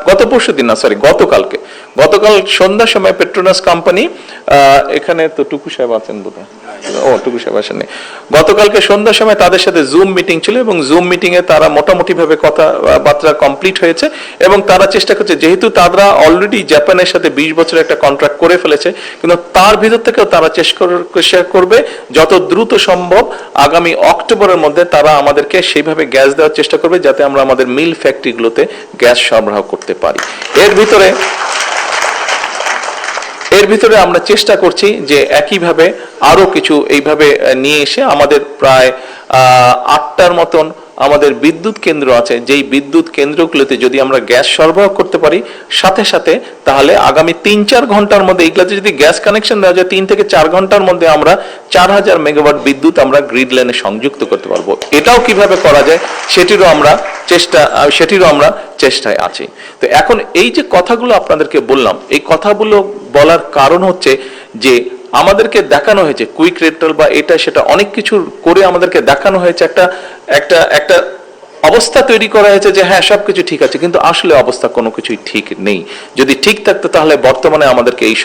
গত পরশুদিন না, সরি গতকাল সন্ধ্যার সময় পেট্রোনাস কোম্পানি, এখানে তো টুকু সাহেব আছেন বোধহয়, টুকু সাহেব আসেননি, গতকালকে সন্ধ্যার সময় তাদের সাথে জুম মিটিং ছিল এবং জুম মিটিং এ তারা মোটামুটি ভাবে কথাবার্তা কমপ্লিট হয়েছে এবং তারা চেষ্টা করছে, যেহেতু তারা অলরেডি জাপানের সাথে 20 বছরের একটা কন্ট্রাক্ট করে ফেলেছে, কিন্তু তার ভিতর থেকেও তারা চেষ্টা করবে যত দ্রুত সম্ভব আগামী অক্টোবরের মধ্যে তারা আমাদেরকে সেইভাবে গ্যাস দেওয়ার চেষ্টা করবে যাতে আমরা আমাদের মিল ফ্যাক্টরিগুলোতে গ্যাস সরবরাহ করতে পারি। এর ভিতরে আমরা চেষ্টা করছি যে একইভাবে আরো কিছু এইভাবে নিয়ে এসে আমাদের প্রায় 8টার মতন আমাদের বিদ্যুৎ কেন্দ্র আছে, যেই বিদ্যুৎ কেন্দ্রগুলোতে যদি আমরা গ্যাস সরবরাহ করতে পারি সাথে সাথে, তাহলে আগামী 3-4 ঘন্টার মধ্যে এগুলাতে যদি গ্যাস কানেকশন দেওয়া যায় 3 থেকে 4 ঘন্টার মধ্যে আমরা 4000 মেগাওয়াট বিদ্যুৎ আমরা গ্রিড লাইনে সংযুক্ত করতে পারবো। এটাও কিভাবে করা যায় সেটিরও আমরা চেষ্টায় আছি। তো এখন এই যে কথাগুলো আপনাদেরকে বললাম, এই কথাগুলো বলার কারণ হচ্ছে যে আমাদেরকে দেখানো হয়েছে কুইক রেটাল বা এটা সেটা অনেক কিছু করে আমাদেরকে দেখানো হয়েছে, একটা অবস্থা তৈরি করা হয়েছে যে হ্যাঁ সবকিছু ঠিক আছে, কিন্তু আসলে অবস্থা কোনো কিছুই ঠিক নেই। যদি ঠিক থাকতো তাহলে বর্তমানে আমাদেরকে এই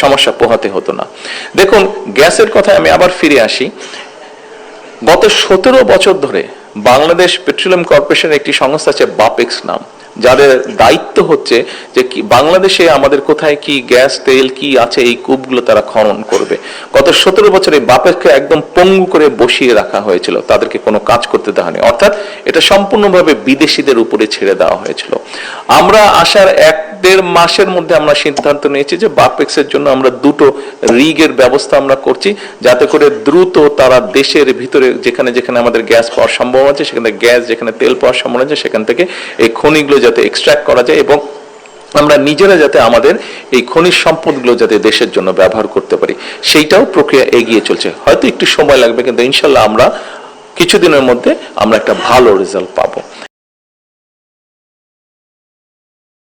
সমস্যা পোহাতে হতো না। দেখুন, গ্যাসের কথায় আমি আবার ফিরে আসি। গত 17 বছর ধরে বাংলাদেশ পেট্রোলিয়াম কর্পোরেশনের একটি সংস্থা আছে বাপেক্স নাম, যাদের দায়িত্ব হচ্ছে যে বাংলাদেশে আমাদের কোথায় কি গ্যাস তেল কি আছে এই কূপগুলো তারা খনন করবে। গত 17 বছরে বাপেক্সকে একদম পঙ্গু করে বসিয়ে রাখা হয়েছিল, তাদেরকে কোনো কাজ করতে দেওয়া হয়নি, অর্থাৎ এটা সম্পূর্ণভাবে বিদেশিদের উপরে ছেড়ে দেওয়া হয়েছিল। আমরা আসার 1-1.5 মাসের মধ্যে আমরা সিদ্ধান্ত নিয়েছি যে বাপেক্সের জন্য আমরা 2টো রিগের ব্যবস্থা আমরা করছি, যাতে করে দ্রুত তারা দেশের ভিতরে যেখানে যেখানে আমাদের গ্যাস পাওয়ার সম্ভাবনা আছে, সেখানে গ্যাস, যেখানে তেল পাওয়ার সম্ভাবনা আছে, সেখান থেকে এই খনিগুলো যাতে এক্সট্রাক্ট করা যায় এবং আমরা নিজেরা যাতে আমাদের এই খনিজ সম্পদগুলো যাতে দেশের জন্য ব্যবহার করতে পারি, সেইটাও প্রক্রিয়া এগিয়ে চলছে। হয়তো একটু সময় লাগবে, কিন্তু ইনশাল্লাহ আমরা কিছুদিনের মধ্যে আমরা একটা ভালো রেজাল্ট পাবো।